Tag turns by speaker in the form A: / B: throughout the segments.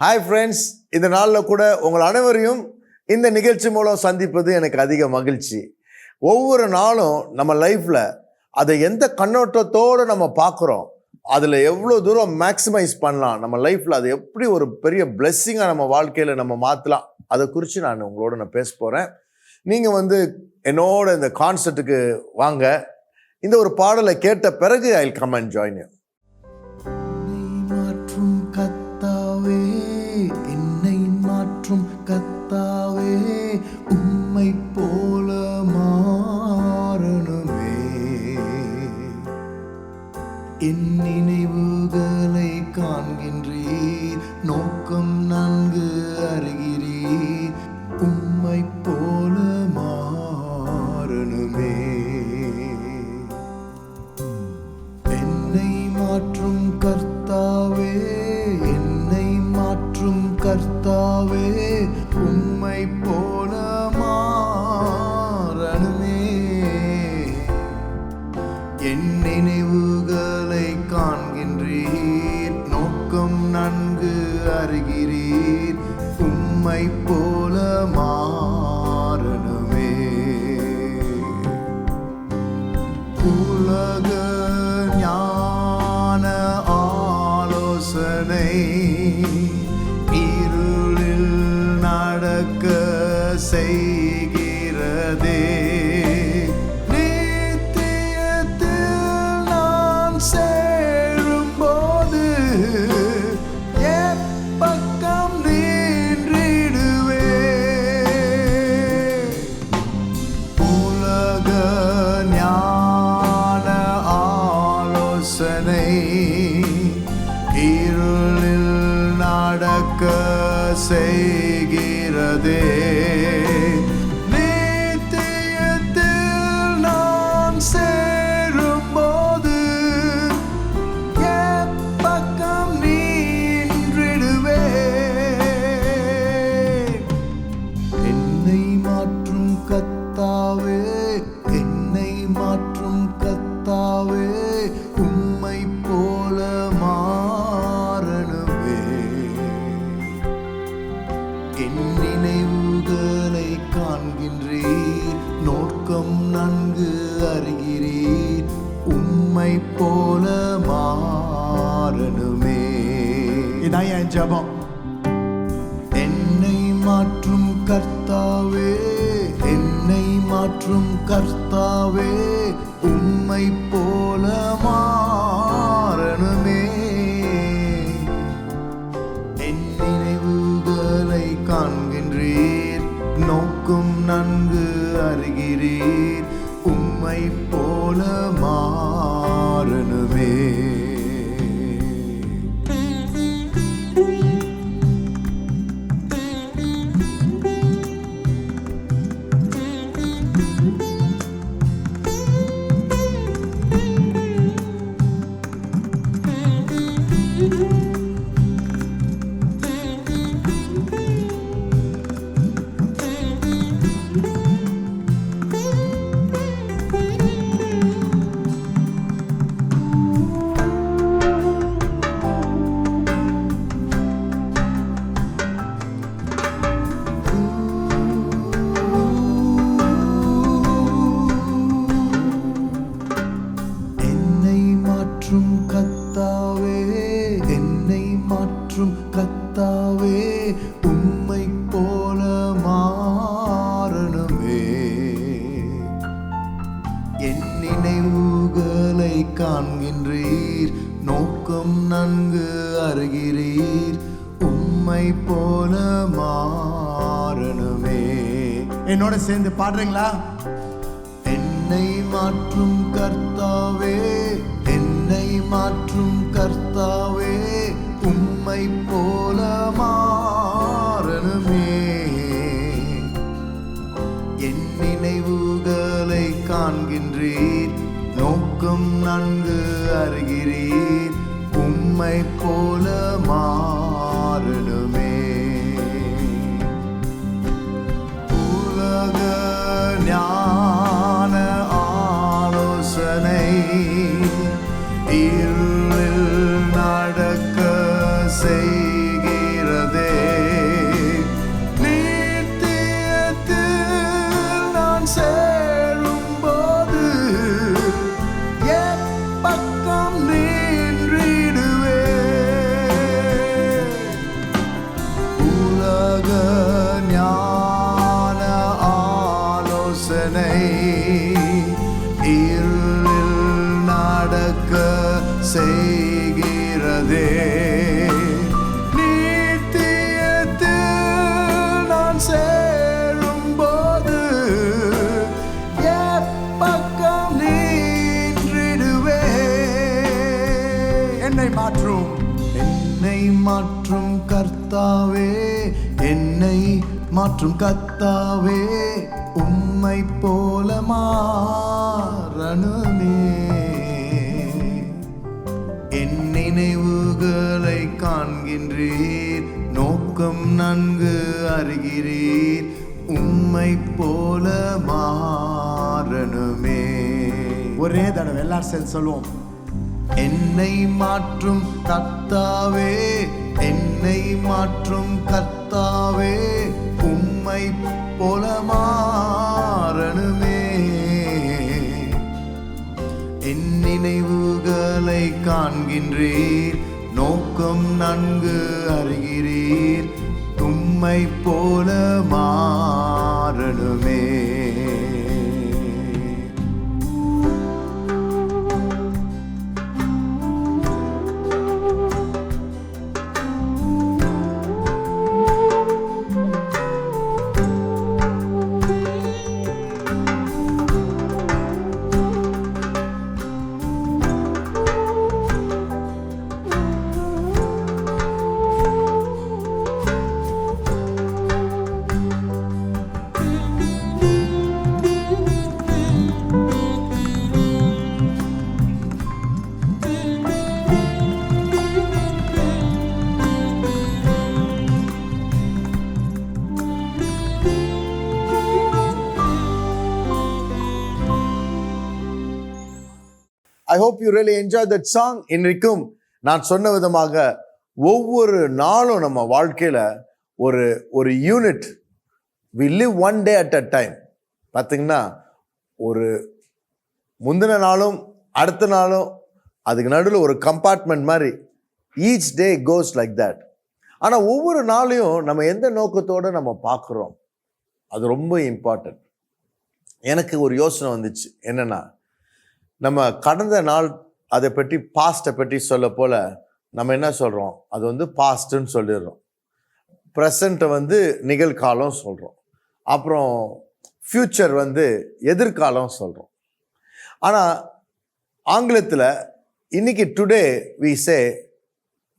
A: Hi friends, இந்த நாளில் கூட உங்கள் அனைவரையும் இந்த நிகழ்ச்சி மூலம் சந்திப்பது எனக்கு அதிக மகிழ்ச்சி. ஒவ்வொரு நாளும் நம்ம லைஃப்பில் அதை எந்த கண்ணோட்டத்தோடு நம்ம பார்க்குறோம், அதில் எவ்வளோ தூரம் மேக்ஸிமைஸ் பண்ணலாம், நம்ம லைஃப்பில் அது எப்படி ஒரு பெரிய பிளெஸ்ஸிங்காக நம்ம வாழ்க்கையில் நம்ம மாற்றலாம், அதை குறித்து நான் பேச போகிறேன். நீங்கள் என்னோட இந்த கான்சர்ட்டுக்கு வாங்க. இந்த ஒரு பாடலை கேட்ட பிறகு I will come and join you.
B: என்னை மாற்றும் கர்த்தாவே, உம்மை போல மாறணுமே. என் நினைவுகளை காண்கின்றீர், நோக்கம் நன்கு அறிகிறீர், உம்மை போல மாறணுமே. என்னை மாற்றும் கர்த்தாவே, கர்த்தாவே, உம்மை போல மாறணுமே. என் நினைவுகளை காண்கின்றீர், நோக்கம் நன்கு அறிகிறீர், உம்மை போல மாறணுமே. உலக ஞான ஆலோசனை செய்கிறதே. நித்தியத்தில் நான் சேரும்போது எப்பக்கம் நின்றிடுவே. உலக ஞான ஆலோசனை இருளில் நடக்க செய்கிறதே. நித்தியத்தில் நான் சேரும்போது எப்பக்கம் நின்றிடுவே. என்னை மாற்றும் கர்த்தாவே, என்னை மாற்றும் கர்த்தாவே, உம்மை போல மாறணுமே. என் நினைவுகளை காண்கின்றீர், நோக்கம் நன்கு அறிகிறீர், உம்மை போல மாறணுமே. இதான் என் ஜெபம். என்னை மாற்றும் கர்த்தாவே, என்னை மாற்றும் கர்த்தாவே, உம்மை போல மாறணுமே. என் நினைவுகளை காண்கின்றீர், நோக்கும் நன்கு அறிகிறீர், உம்மை போல மாறணுமே. கர்த்தாவே, என்னை மாற்றும் கர்த்தாவே, உம்மை போல மாறணுமே. என் நினைவுகளை காண்கின்றீர், நோக்கம் நன்கு அறிகிறீர், உம்மை போல மாறணுமே. என்னோட சேர்ந்து பாடுறீங்களா? என்னை மாற்றும் கர்த்தாவே, என்னை மாற்றும் கர்த்தாவே, உம்மை போல மாறணுமே. என் நினைவுகளை காண்கின்றீர், நோக்கம் நன்கு அறிகிறீர், உம்மை போல மாறணுமே. உலக ஞான ஆலோசனை இருளில் நடக்க செய்கிறதே. கர்த்தாவே, என்னை மாற்றும் கர்த்தாவே, உம்மை போல மாறணுமே. என் நினைவுகளை காண்கின்றீர், நோக்கம் நன்கு அறிகிறீர், உம்மை போல மாறணுமே.
C: ஒரே தடவை எல்லாரும் சேர்ந்து சொல்லுவோம்.
B: என்னை மாற்றும் கர்த்தாவே, என்னை மாற்றும் கர்த்தாவே, உம்மை போல மாறணுமே. என் நினைவுகளை காண்கின்றீர், நோக்கம் நன்கு அறிகிறீர், உம்மை போல மாறணுமே.
A: I hope you really enjoyed that song. இன்றைக்கும் நான் சொன்ன விதமாக ஒவ்வொரு நாளும் நம்ம வாழ்க்கையில ஒரு unit, we live one day at a time. பார்த்தீங்கன்னா ஒரு முந்தின நாளும் அடுத்த நாளும் அதுக்கு நடுவில் ஒரு கம்பார்ட்மெண்ட் மாதிரி, each day cos like that. ஆனால் ஒவ்வொரு நாளையும் நம்ம எந்த நோக்கத்தோடு நம்ம பார்க்குறோம், அது ரொம்ப இம்பார்ட்டன்ட். எனக்கு ஒரு யோசனை வந்துச்சு. என்னென்னா, நம்ம கடந்த நாள் அதை பற்றி, பாஸ்ட்டை பற்றி சொல்ல போல் நம்ம என்ன சொல்கிறோம், அது வந்து பாஸ்ட்டுன்னு சொல்லிடுறோம். ப்ரெசண்ட்டை வந்து நிகழ்காலம் சொல்கிறோம். அப்புறம் ஃப்யூச்சர் வந்து எதிர்காலம் சொல்கிறோம். ஆனால் ஆங்கிலத்தில் இன்னைக்கு today we say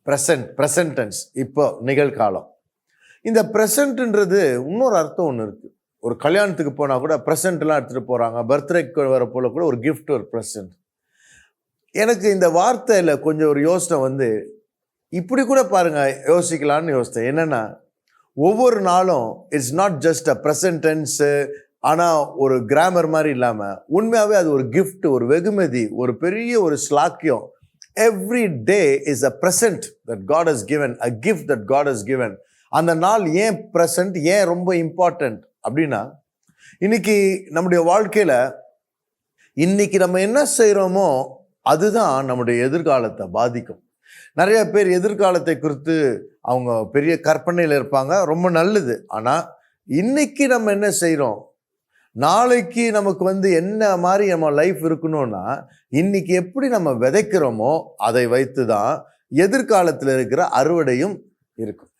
A: present tense, இப்போ நிகழ்காலம். இந்த ப்ரெசண்ட்ன்றது இன்னொரு அர்த்தம் ஒன்று இருக்குது. ஒரு கல்யாணத்துக்கு போனால் கூட ப்ரெசென்ட்லாம் எடுத்துகிட்டு போகிறாங்க. பர்த்டேக்கு வர போல கூட ஒரு கிஃப்ட், ஒரு ப்ரெசென்ட். எனக்கு இந்த வார்த்தையில் கொஞ்சம் ஒரு யோசனை வந்து, இப்படி கூட பாருங்கள், யோசிக்கலான்னு யோசித்தேன். என்னென்னா, ஒவ்வொரு நாளும் it's not just a present tens, ஆனால் ஒரு கிராமர் மாதிரி இல்லாமல் உண்மையாகவே அது ஒரு கிஃப்ட், ஒரு வெகுமதி, ஒரு பெரிய ஒரு ஸ்லாக்கியம். Every day is a present that God has given, a gift that God has given. அந்த நாள் ஏன் ப்ரெசென்ட், ஏன் ரொம்ப இம்பார்ட்டண்ட் அப்படின்னா, இன்னைக்கு நம்முடைய வாழ்க்கையில் இன்னைக்கு நம்ம என்ன செய்கிறோமோ அதுதான் நம்முடைய எதிர்காலத்தை பாதிக்கும். நிறைய பேர் எதிர்காலத்தை குறித்து அவங்க பெரிய கற்பனையில் இருப்பாங்க, ரொம்ப நல்லது. ஆனால் இன்னைக்கு நம்ம என்ன செய்கிறோம், நாளைக்கு நமக்கு வந்து என்ன மாதிரி நம்ம லைஃப் இருக்கணும்னா, இன்னைக்கு எப்படி நம்ம விதைக்கிறோமோ அதை வைத்து தான் எதிர்காலத்தில் இருக்கிற அறுவடையும் இருக்கும்.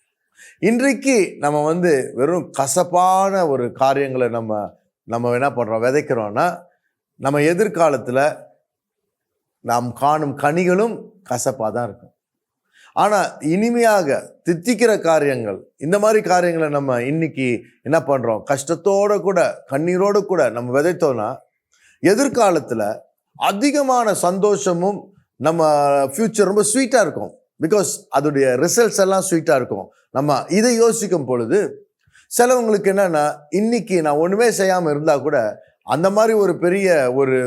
A: இன்றைக்கு நம்ம வந்து வெறும் கசப்பான ஒரு காரியங்களை நம்ம என்ன பண்ணுறோம், விதைக்கிறோன்னா, நம்ம எதிர்காலத்தில் நாம் காணும் கனிகளும் கசப்பாக தான் இருக்கும். ஆனால் இனிமையாக தித்திக்கிற காரியங்கள், இந்த மாதிரி காரியங்களை நம்ம இன்னைக்கு என்ன பண்ணுறோம், கஷ்டத்தோடு கூட கண்ணீரோடு கூட நம்ம விதைத்தோன்னா எதிர்காலத்தில் அதிகமான சந்தோஷமும், நம்ம ஃப்யூச்சர் ரொம்ப ஸ்வீட்டாக இருக்கும். பிகாஸ் அதோடைய ரிசல்ட்ஸ் எல்லாம் ஸ்வீட்டாக இருக்கும். நம்ம இதை யோசிக்கும் பொழுது சிலவங்களுக்கு என்னென்னா, இன்னைக்கு நான் ஒன்றுமே செய்யாமல் இருந்தால் கூட அந்த மாதிரி ஒரு பெரிய ஒரு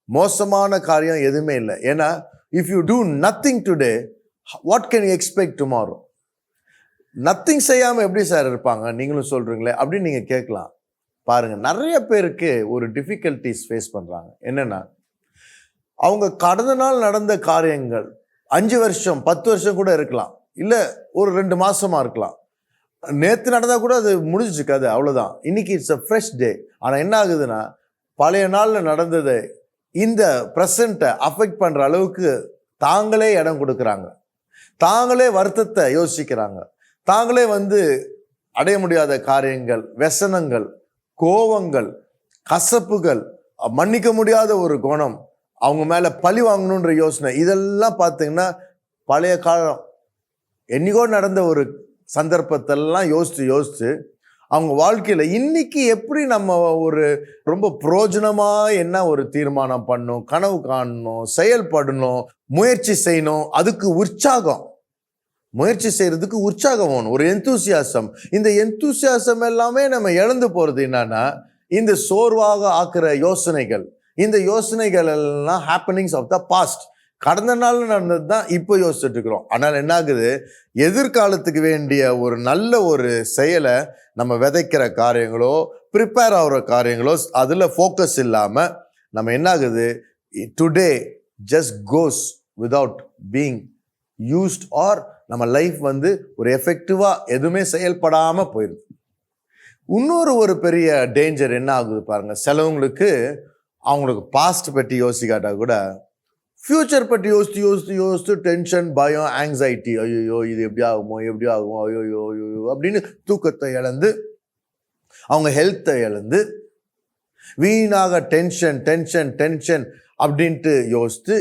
A: மோசமான காரியம் எதுவுமே இல்லை. ஏன்னா if you two nothing today, what can you expect tomorrow? Nothing செய்யாமல் எப்படி சார் இருப்பாங்க நீங்களும் சொல்கிறீங்களே அப்படின்னு நீங்கள் கேட்கலாம். பாருங்கள், நிறைய பேருக்கு ஒரு டிஃபிகல்ட்டிஸ் ஃபேஸ் பண்ணுறாங்க. என்னென்னா, அவங்க கடந்த நாள் நடந்த காரியங்கள் 5 வருஷம் 10 வருஷம் கூட இருக்கலாம், இல்லை ஒரு 2 மாசமாக இருக்கலாம். நேற்று நடந்தால் கூட அது முடிஞ்சிச்சு கதை, அவ்வளோதான். இன்னைக்கு இட்ஸ் அ ஃப்ரெஷ் டே. ஆனால் என்ன ஆகுதுன்னா, பழைய நாளில் நடந்ததை இந்த ப்ரெசண்ட்டை அஃபெக்ட் பண்ணுற அளவுக்கு தாங்களே இடம் கொடுக்குறாங்க, தாங்களே வருத்தத்தை யோசிக்கிறாங்க, தாங்களே வந்து அடைய முடியாத காரியங்கள், व्यसனங்கள், கோவங்கள், கசப்புகள், மன்னிக்க முடியாத ஒரு குணம், அவங்க மேலே பழி வாங்கணுன்ற யோசனை, இதெல்லாம் பார்த்தீங்கன்னா பழைய காலம், என்னைக்கோ நடந்த ஒரு சந்தர்ப்பத்தெல்லாம் யோசித்து அவங்க வாழ்க்கையில் இன்னைக்கு எப்படி நம்ம ஒரு ரொம்ப பிரயோஜனமாக என்ன ஒரு தீர்மானம் பண்ணணும், கனவு காணணும், செயல்படணும், முயற்சி செய்யணும், அதுக்கு உற்சாகம், முயற்சி செய்யறதுக்கு உற்சாகம் வேணும், ஒரு எந்தூசியாசம். இந்த எந்தூசியாசம் எல்லாமே நம்ம இழந்து போகிறது என்னன்னா இந்த சோர்வாக ஆக்குற யோசனைகள். இந்த யோசனைகள் எல்லாம் ஹேப்பனிங்ஸ் ஆஃப் த பாஸ்ட், கடந்த நாள் நடந்தது தான் இப்போ யோசிச்சுட்டு இருக்கிறோம். ஆனால் என்ன ஆகுது, எதிர்காலத்துக்கு வேண்டிய ஒரு நல்ல ஒரு செயலை நம்ம விதைக்கிற காரியங்களோ ப்ரிப்பேர் ஆகிற காரியங்களோ அதில் ஃபோக்கஸ் இல்லாமல் நம்ம என்ன ஆகுது, today just goes without being used, or நம்ம லைஃப் வந்து ஒரு எஃபெக்டிவாக எதுவுமே செயல்படாமல் போயிடுது. இன்னொரு பெரிய டேஞ்சர் என்ன ஆகுது பாருங்கள், சிலவங்களுக்கு அவங்களுக்கு பாஸ்ட் பற்றி யோசிக்காட்டா கூட ஃப்யூச்சர் பற்றி யோசித்து டென்ஷன், பயம், ஆங்ஸைட்டி, ஐயோ இது எப்படி ஆகுமோ ஐயோ அப்படின்னு தூக்கத்தை இழந்து அவங்க ஹெல்த்தை இழந்து வீணாக டென்ஷன் அப்படின்ட்டு யோசித்து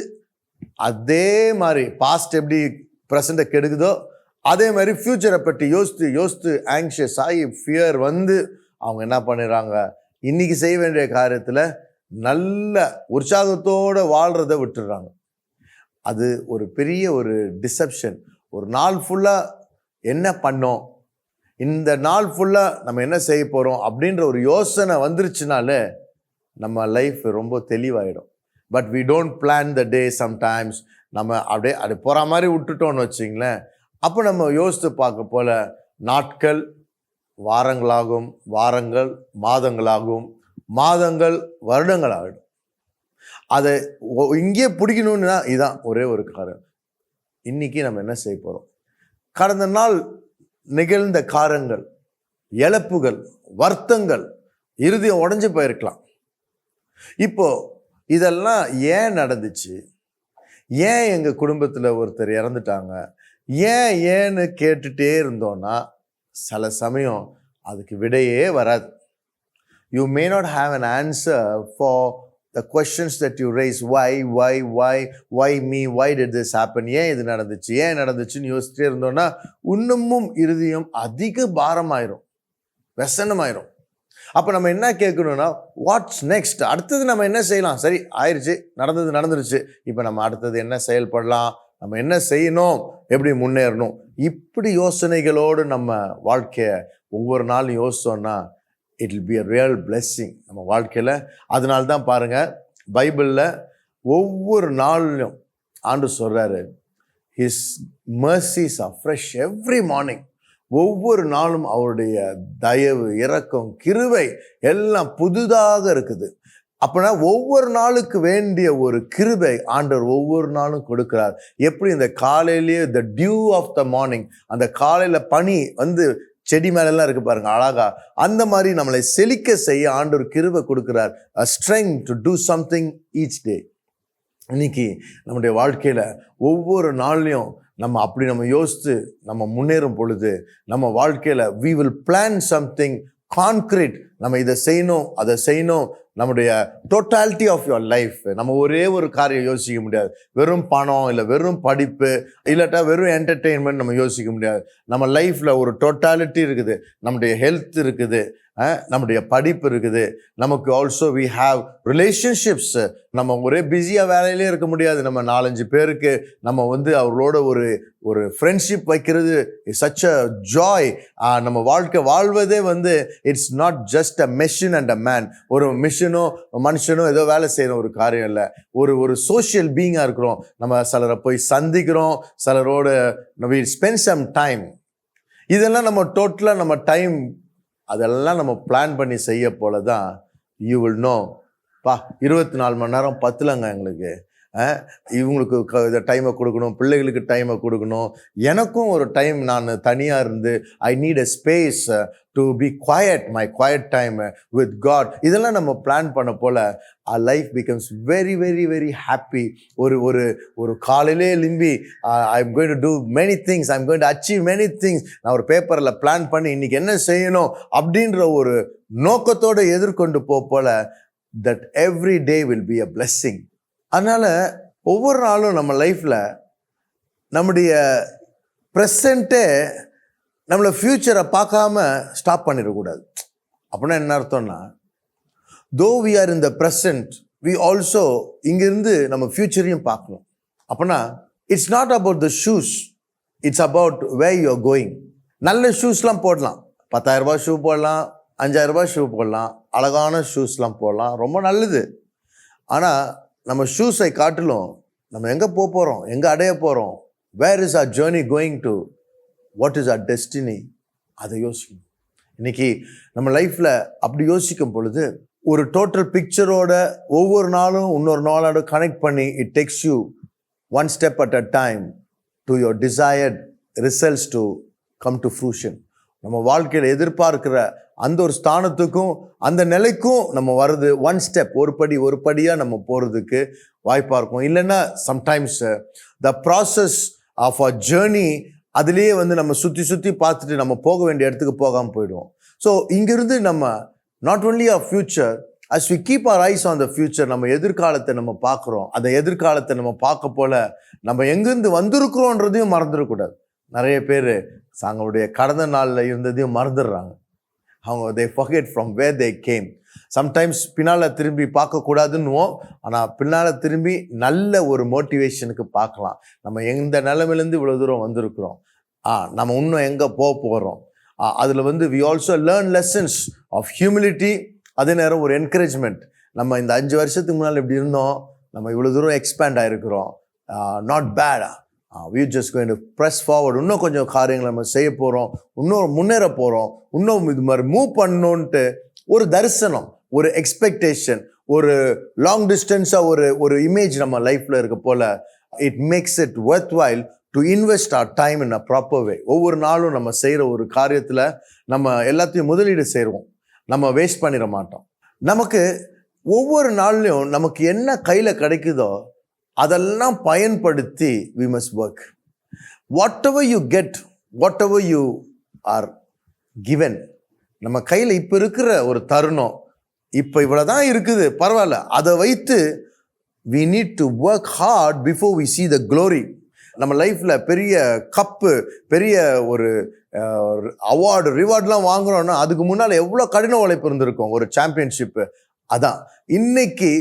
A: அதே மாதிரி பாஸ்ட் எப்படி ப்ரெசண்ட்டை கெடுக்குதோ அதே மாதிரி ஃப்யூச்சரை பற்றி யோசித்து ஆங்ஷியஸ் ஆகி ஃபியர் வந்து அவங்க என்ன பண்ணிடுறாங்க, இன்னைக்கு செய்ய வேண்டிய காரியத்தில் நல்ல உற்சாகத்தோடு வாழ்கிறத விட்டுடுறாங்க. அது ஒரு பெரிய ஒரு டிசப்ஷன். ஒரு நாள் ஃபுல்லாக என்ன பண்ணோம், இந்த நாள் ஃபுல்லாக நம்ம என்ன செய்ய போகிறோம் அப்படின்ற ஒரு யோசனை வந்துருச்சுனாலே நம்ம லைஃப் ரொம்ப தெளிவாயிடும். But we don't plan the day. Sometimes நம்ம அப்படியே அது போகிற மாதிரி விட்டுட்டோன்னு வச்சிங்களேன், அப்போ நம்ம யோசித்து பார்க்க போல நாட்கள் வாரங்களாகும், வாரங்கள் மாதங்களாகும், மாதங்கள் வருடங்களாகிடும். அதை இங்கே பிடிக்கணும்னா இதுதான் ஒரே ஒரு காரணம். இன்னைக்கு நம்ம என்ன செய்ய போகிறோம், கடந்த நாள் நிகழ்ந்த காரங்கள், இழப்புகள், வருத்தங்கள், இறுதியம் உடஞ்சி போயிருக்கலாம். இப்போ இதெல்லாம் ஏன் நடந்துச்சு, ஏன் எங்கள் குடும்பத்தில் ஒருத்தர் இறந்துட்டாங்க, ஏன்னு கேட்டுட்டே இருந்தோன்னா சில சமயம் அதுக்கு விடையே வராது. You may not have an answer for the questions that you raise. Why me? Why did this happen? ஏன் இது நடந்துச்சு, ஏன் நடந்துச்சுன்னு யோசிச்சுட்டே இருந்தோன்னா இன்னமும் இருதயம் அதிக பாரமாயிரும், व्यसனமாயிரும். அப்போ நம்ம என்ன கேட்கணும்னா, வாட்ஸ் நெக்ஸ்ட், அடுத்தது நம்ம என்ன செய்யலாம்? சரி ஆயிடுச்சு, நடந்துருச்சு, இப்போ நம்ம அடுத்தது என்ன செயல்படலாம், நம்ம என்ன செய்யணும், எப்படி முன்னேறணும், இப்படி யோசனைகளோடு நம்ம வாழ்க்கையை ஒவ்வொரு நாளும் யோசித்தோன்னா it will be a real blessing நம்ம வாழ்க்கையில். அதனால தான் பாருங்கள், பைபிளில் ஒவ்வொரு நாளிலும் ஆண்டு சொல்கிறாரு, his mercies are fresh every morning. ஒவ்வொரு நாளும் அவருடைய தயவு, இரக்கம், கிருபை எல்லாம் புதுதாக இருக்குது. அப்படின்னா ஒவ்வொரு நாளுக்கு வேண்டிய ஒரு கிருபை ஆண்டவர் ஒவ்வொரு நாளும் கொடுக்கிறார். எப்படி இந்த காலையிலேயே the dew of the morning, அந்த காலையில் பனி வந்து செடி மேலெல்லாம் இருக்கு பாருங்க அழகா, அந்த மாதிரி நம்மளை செழிக்க செய்ய ஆண்டவர் கிருபை கொடுக்கிறார். a strength to do something each day. இன்னைக்கு நம்முடைய வாழ்க்கையில் ஒவ்வொரு நாள்லையும் நம்ம யோசித்து நம்ம முன்னேறும் பொழுது நம்ம வாழ்க்கையில் we will plan something concrete. நம்ம இதை செய்யணும், அதை செய்யணும். நம்முடைய டோட்டாலிட்டி ஆஃப் யுவர் லைஃப், நம்ம ஒரே ஒரு காரியம் யோசிக்க முடியாது. வெறும் பணம் இல்லை வெறும் படிப்பு இல்லாட்டா வெறும் என்டர்டெயின்மெண்ட் நம்ம யோசிக்க முடியாது. நம்ம லைஃப்பில் ஒரு டோட்டாலிட்டி இருக்குது. நம்முடைய ஹெல்த் இருக்குது, நம்முடைய படிப்பு இருக்குது, நமக்கு ஆல்சோ வி ஹாவ் ரிலேஷன்ஷிப்ஸ். நம்ம ஒரே பிஸியாக வேலையிலே இருக்க முடியாது. நம்ம 4-5 பேருக்கு நம்ம அவர்களோட ஒரு ஃப்ரெண்ட்ஷிப் வைக்கிறது சச் அ ஜாய். நம்ம வாழ்க்கை வாழ்வதே it's not just a machine and a man. ஒரு மிஷினோ மனுஷனோ ஏதோ வேலை செய்யற ஒரு காரியம் இல்லை. ஒரு சோஷியல் பீயிங்காக இருக்கிறோம். நம்ம சிலரை போய் சந்திக்கிறோம், சிலரோட we spend some time. இதெல்லாம் நம்ம டோட்டலாக நம்ம டைம் அதெல்லாம் நம்ம பிளான் பண்ணி செய்ய போல தான் யூ வில் நோ. 24 மணி நேரம் பத்தலங்க எங்களுக்கு. இவங்களுக்கு இதை டைமை கொடுக்கணும், பிள்ளைகளுக்கு டைமை கொடுக்கணும், எனக்கும் ஒரு டைம் நான் தனியாக இருந்து I need a space to be quiet, my quiet time with God. இதெல்லாம் நம்ம பிளான் பண்ண போல் our life becomes very very very happy. ஒரு காலையிலே எழும்பி I'm going to do many things, I'm going to achieve many things. நான் ஒரு பேப்பரில் plan பண்ணி இன்னைக்கு என்ன செய்யணும் அப்படின்ற ஒரு நோக்கத்தோடு எதிர்கொண்டு போல that every day will be a blessing. அதனால் ஒவ்வொரு நாளும் நம்ம லைஃப்பில் நம்முடைய ப்ரெசண்ட்டே நம்மளை ஃப்யூச்சரை பார்க்காம ஸ்டாப் பண்ணிடக்கூடாது. அப்படின்னா என்ன அர்த்தம்னா, though we are in the present, we also இங்கிருந்து நம்ம ஃப்யூச்சரையும் பார்க்கணும். அப்படின்னா it's not about the shoes, it's about where you are going. நல்ல ஷூஸ்லாம் போடலாம், 10,000 ரூபாய் ஷூ போடலாம், 5,000 ரூபாய் ஷூ போடலாம், அழகான ஷூஸ்லாம் போடலாம், ரொம்ப நல்லது. ஆனால் நம்ம ஷூஸை காட்டிலும் நம்ம எங்கே போக போகிறோம், எங்கே அடைய போகிறோம், where is our journey going to, what is our destiny, அதை யோசிக்கணும். இன்னைக்கு நம்ம லைஃப்பில் அப்படி யோசிக்கும் பொழுது ஒரு டோட்டல் பிக்சரோட ஒவ்வொரு நாளும் இன்னொரு நாளோட கனெக்ட் பண்ணி it takes you one step at a time to your desired results to come to fruition. நம்ம வாழ்க்கையில் எதிர்பார்க்கிற அந்த ஒரு ஸ்தானத்துக்கும் அந்த நிலைக்கும் நம்ம வர்றது ஒன் ஸ்டெப், ஒரு படியாக நம்ம போகிறதுக்கு வாய்ப்பாக இருக்கும். இல்லைன்னா sometimes the process of a journey அதுலேயே நம்ம சுற்றி பார்த்துட்டு நம்ம போக வேண்டிய இடத்துக்கு போகாமல் போயிடுவோம். ஸோ இங்கிருந்து நம்ம not only our future, as we keep our eyes on the future, நம்ம எதிர்காலத்தை நம்ம பார்க்குறோம். அந்த எதிர்காலத்தை நம்ம பார்க்க போல நம்ம எங்கேருந்து வந்திருக்கிறோன்றதையும் மறந்துடக்கூடாது. நிறைய பேர் அவங்களுடைய கடந்த நாளில் இருந்ததையும் மறந்துடுறாங்க. அவங்க they forget from where they came. Sometimes பின்னால் திரும்பி பார்க்கக்கூடாதுன்னுவோம், ஆனால் பின்னால் திரும்பி நல்ல ஒரு மோட்டிவேஷனுக்கு பார்க்கலாம். நம்ம எந்த நிலைமையிலேருந்து இவ்வளோ தூரம் வந்திருக்கிறோம், நம்ம இன்னும் எங்கே போகிறோம். அதில் we also learn lessons of humility. அதே நேரம் ஒரு என்கரேஜ்மெண்ட். நம்ம இந்த 5 வருஷத்துக்கு முன்னால் இப்படி இருந்தோம், நம்ம இவ்வளோ தூரம் expand ஆகிருக்கிறோம், not peda, we just going to press forward. இன்னும் கொஞ்சம் காரியங்களை நம்ம செய்ய போகிறோம், இன்னும் முன்னேற போகிறோம், இன்னும் இது மாதிரி மூவ் பண்ணணுன்ட்டு ஒரு தரிசனம், ஒரு எக்ஸ்பெக்டேஷன், ஒரு லாங் டிஸ்டன்ஸாக ஒரு இமேஜ் நம்ம லைஃப்பில் இருக்க போல் it makes it worthwhile to invest our time in a proper way. ஒவ்வொரு நாளும் நம்ம செய்கிற ஒரு காரியத்தில் நம்ம எல்லாத்தையும் முதலீடு செய்வோம், நம்ம வேஸ்ட் பண்ணிட மாட்டோம். நமக்கு ஒவ்வொரு நாள்லையும் நமக்கு என்ன கையில் கிடைக்குதோ அதெல்லாம் பயன்படுத்தி we must work. Whatever you get, whatever you are given, நம்ம கையில் இப்போ இருக்கிற ஒரு தருணம், இப்போ இவ்வளோ தான் இருக்குது, பரவாயில்ல, அதை வைத்து we need to work hard before we see the glory. நம்ம லைஃப்பில் பெரிய கப்பு, பெரிய ஒரு அவார்டு, ரிவார்ட்லாம் வாங்குறோன்னா அதுக்கு முன்னால் எவ்வளோ கடின உழைப்பு இருந்திருக்கும், ஒரு சாம்பியன்ஷிப்பு. அதான் இன்னைக்கு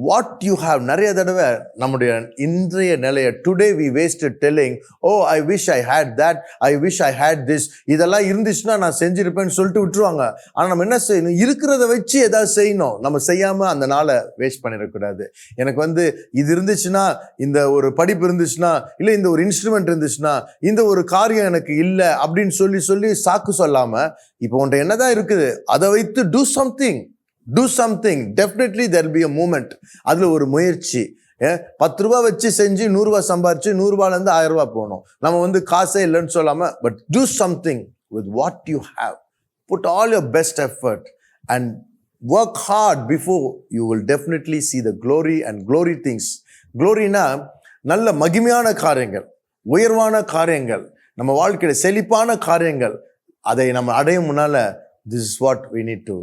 A: வாட் யூ ஹாவ். நிறைய தடவை நம்முடைய இன்றைய நிலையை today we wasted telling, oh I wish I had that, I wish I had this, இதெல்லாம் இருந்துச்சுன்னா நான் செஞ்சிருப்பேன்னு சொல்லிட்டு விட்டுருவாங்க. ஆனால் நம்ம என்ன செய்யணும், இருக்கிறத வச்சு ஏதாவது செய்யணும். நம்ம செய்யாமல் அந்த நாளை வேஸ்ட் பண்ணிடக்கூடாது. எனக்கு இது இருந்துச்சுன்னா, இந்த ஒரு படிப்பு இருந்துச்சுன்னா, இல்லை இந்த ஒரு இன்ஸ்ட்ருமெண்ட் இருந்துச்சுன்னா, இந்த ஒரு காரியம் எனக்கு இல்லை அப்படின்னு சொல்லி சாக்கு சொல்லாமல், இப்போ உன்ட்ட என்னதான் இருக்குது அதை வைத்து do something. Definitely there will be a movement. அதில் ஒரு முயற்சி. 10 ரூபா வச்சு செஞ்சு 100 ரூபா சம்பாரிச்சு 100 ரூபாலேருந்து 1000 ரூபா போகணும். நம்ம காசே இல்லைன்னு சொல்லாமல், but do something with what you have. Put all your best effort and work hard before you will definitely see the glory and glory things. Gloryனா நல்ல மகிமையான காரியங்கள், உயர்வான காரியங்கள், நம்ம வாழ்க்கையில் செழிப்பான காரியங்கள், அதை நம்ம அடையும் முன்னால் this is what we need to.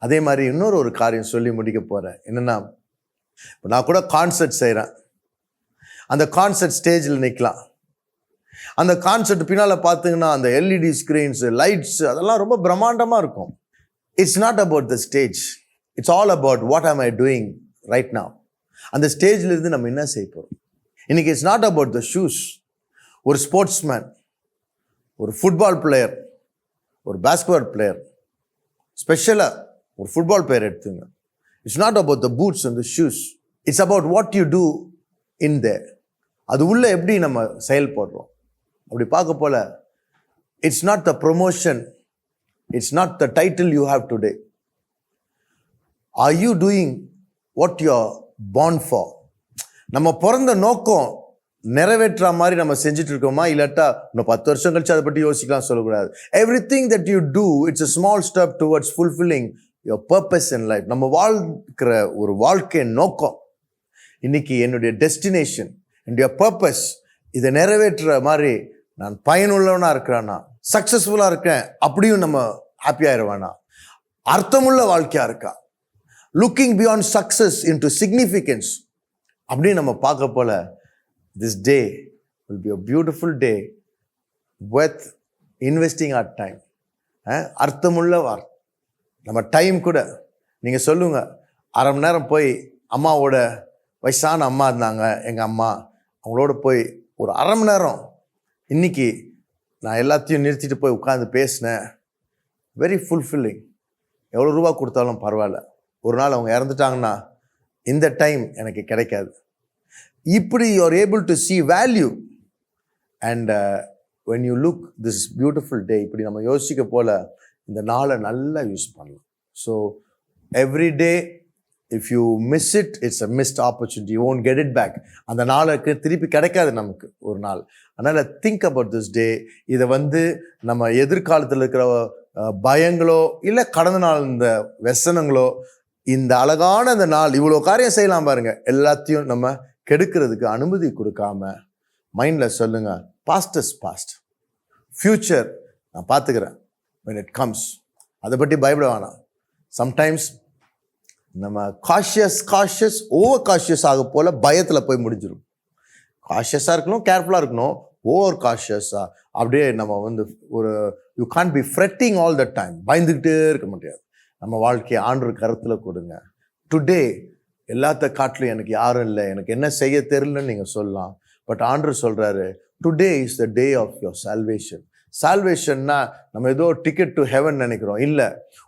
A: அதே மாதிரி இன்னொரு காரியம் சொல்லி முடிக்க போகிறேன். என்னென்னா, இப்போ நான் கூட கான்சர்ட் செய்கிறேன். அந்த கான்சர்ட் ஸ்டேஜில் நிற்கலாம். அந்த கான்சர்ட் பின்னால் பார்த்தீங்கன்னா அந்த எல்இடி ஸ்க்ரீன்ஸு, லைட்ஸு, அதெல்லாம் ரொம்ப பிரம்மாண்டமாக இருக்கும். It's not about the stage, it's all about what ஆம் ஐ டூயிங் ரைட் நவ். அந்த ஸ்டேஜிலிருந்து நம்ம என்ன செய்ய போகிறோம். இன்னைக்கு it's not about the shoes. ஒரு ஸ்போர்ட்ஸ்மேன், ஒரு ஃபுட்பால் பிளேயர், ஒரு பாஸ்கெட்பால் பிளேயர், ஸ்பெஷலாக ஒரு ஃபுட்பால் பிளேயர் எடுத்துங்க. It's not about the boots and the shoes, it's about what you do in there. அது உள்ள எப்படி நம்ம செயல்படுறோம். அப்படி பார்க்க போல it's not the promotion, it's not the title you have today. Are you doing what you are born for? நம்ம பிறந்த நோக்கம் நிறைவேற்ற மாதிரி நம்ம செஞ்சுட்டு இருக்கோமா, இல்லாட்டா இன்னும் 10 வருஷம் கழிச்சு அதை பற்றி யோசிக்கலாம் சொல்லக்கூடாது. Everything that you do it's a small step towards fulfilling your purpose in life. நம்ம வாழ்க்கிற ஒரு வாழ்க்கை நோக்கம், இன்னைக்கு என்னுடைய டெஸ்டினேஷன், என்னுடைய பர்பஸ், இதை நிறைவேற்றுற மாதிரி நான் பயனுள்ளவனா இருக்கிறேன்னா, சக்ஸஸ்ஃபுல்லாக இருக்கேன் அப்படியும் நம்ம ஹாப்பியாயிருவானா, அர்த்தமுள்ள வாழ்க்கையாக இருக்கா, looking beyond success into significance அப்படின்னு நம்ம பார்க்க போல, this day will be a beautiful day worth investing our time. அர்த்தமுள்ள நம்ம டைம் கூட நீங்கள் சொல்லுங்க, அரை மணி நேரம் போய் அம்மாவோட, வயசான அம்மா இருந்தாங்க எங்கள் அம்மா, அவங்களோட போய் ஒரு அரை மணி நேரம் இன்னைக்கு நான் எல்லாத்தையும் நிறுத்திட்டு போய் உட்காந்து பேசினேன். Very fulfilling. எவ்வளோ ரூபா கொடுத்தாலும் பரவாயில்ல. ஒரு நாள் அவங்க இறந்துட்டாங்கன்னா இந்த டைம் எனக்கு கிடைக்காது. இப்படி you are able to see value. And when you look this beautiful day, இப்படி நம்ம யோசிக்க போல இந்த நாளை நல்லா யூஸ் பண்ணலாம். So every day if you miss it, it's a missed opportunity. You won't get it back. அந்த நாளுக்கு திருப்பி கிடைக்காது நமக்கு ஒரு நாள். அதனால் திங்க் அபவுட் திஸ் டே. இதை நம்ம எதிர்காலத்தில் இருக்கிற பயங்களோ இல்லை கடந்த நாள் இந்த व्यसனங்களோ, இந்த அழகான இந்த நாள் இவ்வளோ காரியம் செய்யலாம் பாருங்க, எல்லாத்தையும் நம்ம கெடுக்கிறதுக்கு அனுமதி கொடுக்காம மைண்டில் சொல்லுங்க, பாஸ்ட் இஸ் பாஸ்ட், ஃப்யூச்சர் நான் பார்த்துக்கிறேன் when it comes. அதை பற்றி பயப்பட வேணாம். சம்டைம்ஸ் நம்ம காஷியஸ் ஓவர் காஷியஸ் ஆக போல பயத்தில் போய் முடிஞ்சிடும். காஷியஸாக இருக்கணும், கேர்ஃபுல்லாக இருக்கணும். ஓவர் காஷியஸாக அப்படியே நம்ம ஒரு you can't be fretting all the time. பயந்துக்கிட்டே இருக்க முடியாது. நம்ம வாழ்க்கையை ஆண்டவர் கருத்தில் கொடுங்க. டுடே எல்லாத்த காட்டிலும் எனக்கு யாரும் இல்லை, எனக்கு என்ன செய்ய தெரியலன்னு நீங்கள் சொல்லலாம். பட் ஆண்டவர் சொல்கிறாரு, today is the day of your salvation. சால்வேஷன்னா நம்ம ஏதோ டிக்கெட் டு ஹெவன் நினைக்கிறோம். இல்லை,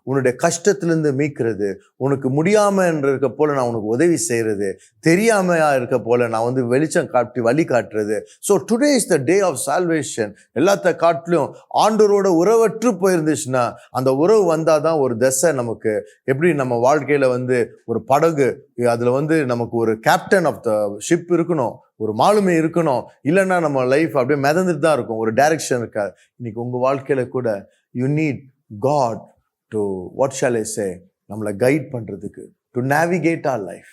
A: உன்னுடைய கஷ்டத்திலேருந்து மீட்கிறது, உனக்கு முடியாமல் இருக்க போல நான் உனக்கு உதவி செய்கிறது, தெரியாமையா இருக்க போல நான் வெளிச்சம் காட்டி வழி காட்டுறது. So today is the day of salvation. எல்லாத்த காட்டிலும் ஆண்டவரோட உறவற்று போயிருந்துச்சுன்னா அந்த உறவு வந்தால் தான் ஒரு திசை நமக்கு. எப்படி நம்ம வாழ்க்கையில் ஒரு படகு, அதில் நமக்கு ஒரு கேப்டன் ஆஃப் த ஷிப் இருக்கணும், ஒரு மாலுமி இருக்கணும். இல்லைன்னா நம்ம லைஃப் அப்படியே மிதந்துட்டு தான் இருக்கும், ஒரு டைரக்ஷன் இருக்காது. இன்னைக்கு உங்கள் வாழ்க்கையில் கூட you need God to what shall I say, நம்மளை கைட் பண்ணுறதுக்கு, டு நேவிகேட் ஆர் லைஃப்.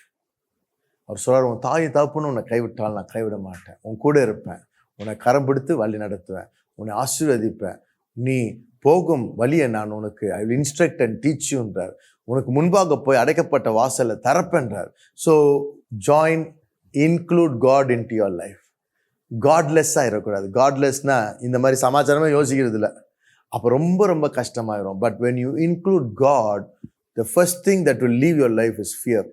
A: அவர் சொல்கிறார், உன் தாய் தகப்பன்னு உன்னை கைவிட்டால் நான் கைவிட மாட்டேன், உன் கூட இருப்பேன், உன்னை கரம் பிடித்து வழி நடத்துவேன், உன்னை ஆசீர்வதிப்பேன், நீ போகும் வழியை நான் உனக்கு I will instruct and teach யூன்றார். உனக்கு முன்பாக போய் அடைக்கப்பட்ட வாசலை திறப்பேன்றார். So join, include God into your life. காட்லெஸ்ஸாக இருக்கக்கூடாது. காட்லெஸ்னா இந்த மாதிரி சமாச்சாரமே யோசிக்கிறது இல்லை, அப்போ ரொம்ப ரொம்ப கஷ்டமாயிரும். But when you include God, the first thing that will leave your life is fear.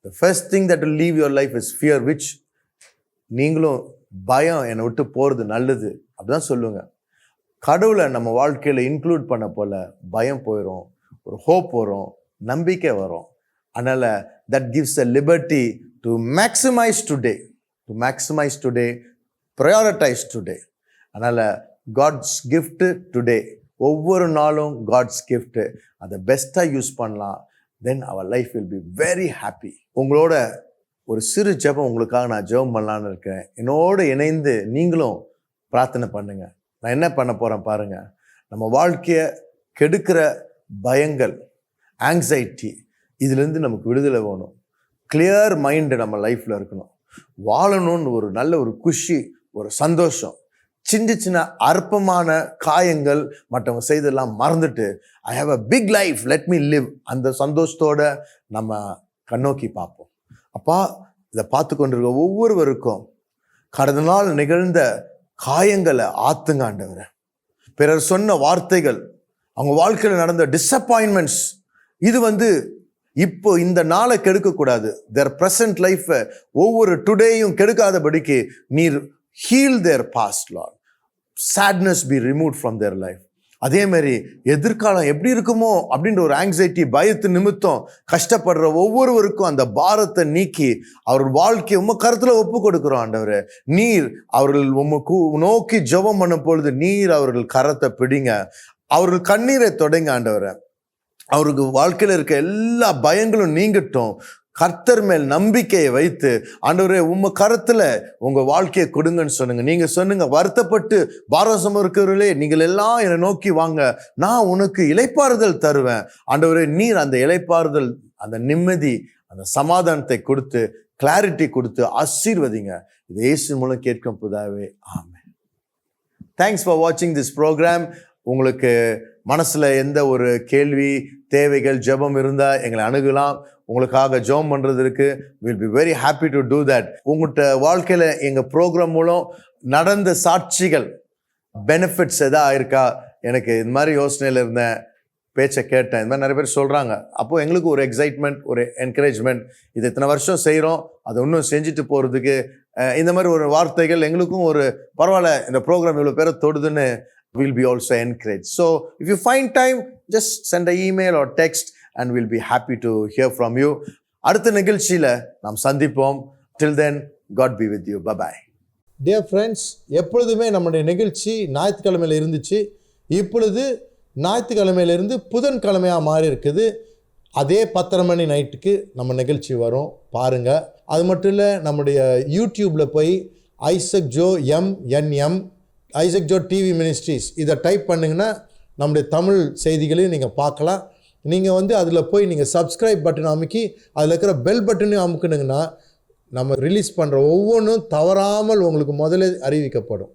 A: The first thing that will leave your life is fear, which நீங்களும் பயம் என்னை விட்டு போகிறது நல்லது அப்படிதான் சொல்லுங்க. கடவுளை நம்ம வாழ்க்கையில் இன்க்ளூட் பண்ண போல பயம் போயிடும், ஒரு ஹோப் வரும், நம்பிக்கை வரும். அதனால் that gives a liberty to maximize today, prioritize today. அதனால் காட்ஸ் கிஃப்ட் டுடே, ஒவ்வொரு நாளும் காட்ஸ் கிஃப்ட், அதை பெஸ்ட்டாக யூஸ் பண்ணலாம். Then our life will be very happy. உங்களோட ஒரு சிறு ஜெபம் உங்களுக்காக நான் ஜெபம் பண்ணலான்னு இருக்கேன். என்னோடு இணைந்து நீங்களும் பிரார்த்தனை பண்ணுங்க. நான் என்ன பண்ண போகிறேன் பாருங்க. நம்ம வாழ்க்கையை கெடுக்கிற பயங்கள், ஆங்ஸைட்டி, இதுலேருந்து நமக்கு விடுதலை வேணும். கிளியர் மைண்டு நம்ம லைஃப்பில் இருக்கணும். வாழணும்னு ஒரு நல்ல ஒரு குஷி, ஒரு சந்தோஷம், சின்ன சின்ன அற்பமான காயங்கள் மற்றவங்க செய்தெல்லாம் மறந்துட்டு I have a big life, let me live, அந்த சந்தோஷத்தோட நம்ம கண்ணோக்கி பார்ப்போம். அப்பா, இதை பார்த்து கொண்டிருக்க ஒவ்வொருவருக்கும் கடந்த நாள் நிகழ்ந்த காயங்களை ஆத்துங்க ஆண்டவரே. பிறர் சொன்ன வார்த்தைகள், அவங்க வாழ்க்கையில் நடந்த டிஸப்பாயின்மெண்ட்ஸ், இது இப்போ இந்த நாளை கெடுக்கக்கூடாது. தேர் ப்ரெசன்ட் லைஃப்பை ஒவ்வொரு டுடேயும் கெடுக்காதபடிக்கு நீர் heal their past, Lord. Sadness be removed from their life. அதே மாதிரி எதிர்காலம் எப்படி இருக்குமோ அப்படின்ற ஒரு ஆங்ஸைட்டி, பயத்து நிமித்தம் கஷ்டப்படுற ஒவ்வொருவருக்கும் அந்த பாரத்தை நீக்கி அவர்கள் வாழ்க்கையை உம்ம கருத்துல ஒப்பு கொடுக்கிறோம் ஆண்டவரே. நீர் அவர்கள் உமக்கு நோக்கி ஜெபம் பண்ணும் பொழுது நீர் அவர்கள் கரத்தை பிடிங்க, அவர்கள் கண்ணீரை தொடங்க ஆண்டவரே. அவருக்கு வாழ்க்கையில் இருக்க எல்லா பயங்களும் நீங்கட்டும். கர்த்தர் மேல் நம்பிக்கையை வைத்து ஆண்டவரே உம்ம கருத்துல உங்க வாழ்க்கையை கொடுங்கன்னு சொன்னுங்க. நீங்க சொன்னுங்க, வருத்தப்பட்டு பாரசம் இருக்கிறவர்களே நீங்கள் எல்லாம் என்னை நோக்கி வாங்க, நான் உனக்கு இளைப்பாறுதல் தருவேன். ஆண்டவரே, நீர் அந்த இளைப்பாறுதல், அந்த நிம்மதி, அந்த சமாதானத்தை கொடுத்து, கிளாரிட்டி கொடுத்து ஆசீர்வதிங்க. இது இயேசு மூலம் கேட்கும் பிதாவே, ஆமென். தேங்க்ஸ் ஃபார் வாட்சிங் திஸ் ப்ரோக்ராம். உங்களுக்கு மனசுல எந்த ஒரு கேள்வி, தேவைகள், ஜெபம் இருந்தால் எங்களை அணுகலாம். உங்களுக்காக ஜெபம் பண்ணுறதுக்கு will be very happy to do that. உங்கள்கிட்ட வாழ்க்கையில் எங்கள் ப்ரோக்ராம் மூலம் நடந்த சாட்சிகள் பெனிஃபிட்ஸ் எதாவது இருக்கா, எனக்கு இந்த மாதிரி யோசனையில் இருந்தேன், பேச்சை கேட்டேன், இந்த மாதிரி நிறைய பேர் சொல்கிறாங்க. அப்போது எங்களுக்கு ஒரு எக்ஸைட்மெண்ட், ஒரு என்கரேஜ்மெண்ட், இது இத்தனை வருஷம் செய்கிறோம், அதை இன்னும் செஞ்சுட்டு போகிறதுக்கு இந்த மாதிரி ஒரு வார்த்தைகள் எங்களுக்கும் ஒரு பரவாயில்ல, இந்த ப்ரோக்ராம் இவ்வளோ பேரை தொடுதுன்னு we'll be also encouraged. So if you find time, just send an email or text and we'll be happy to hear from you. அடுத்த நிகழ்ச்சியில் நாம் சந்திப்போம். Till then, God be with you. Bye-bye.
D: Dear friends, எப்பொழுதுமே நம்முடைய நிகழ்ச்சி ஞாயிற்றுக்கிழமையில் இருந்துச்சு. இப்பொழுது ஞாயிற்றுக்கிழமையிலிருந்து புதன்கிழமையாக மாறி இருக்குது. அதே 10:30 மணி நைட்டுக்கு நம்ம நிகழ்ச்சி வரும், பாருங்கள். அது மட்டும் இல்லை, நம்முடைய யூடியூப்பில் போய் Isaac Joe MNM Isaac Joe TV ministries இதை டைப் பண்ணிங்கன்னா நம்முடைய தமிழ் செய்திகளையும் நீங்கள் பார்க்கலாம். நீங்கள் அதில் போய் நீங்கள் சப்ஸ்கிரைப் பட்டன் அமுக்கி அதில் இருக்கிற பெல் பட்டனையும் அமுக்குனிங்கன்னா நம்ம ரிலீஸ் பண்ணுற ஒவ்வொன்றும் தவறாமல் உங்களுக்கு முதல்ல அறிவிக்கப்படும்.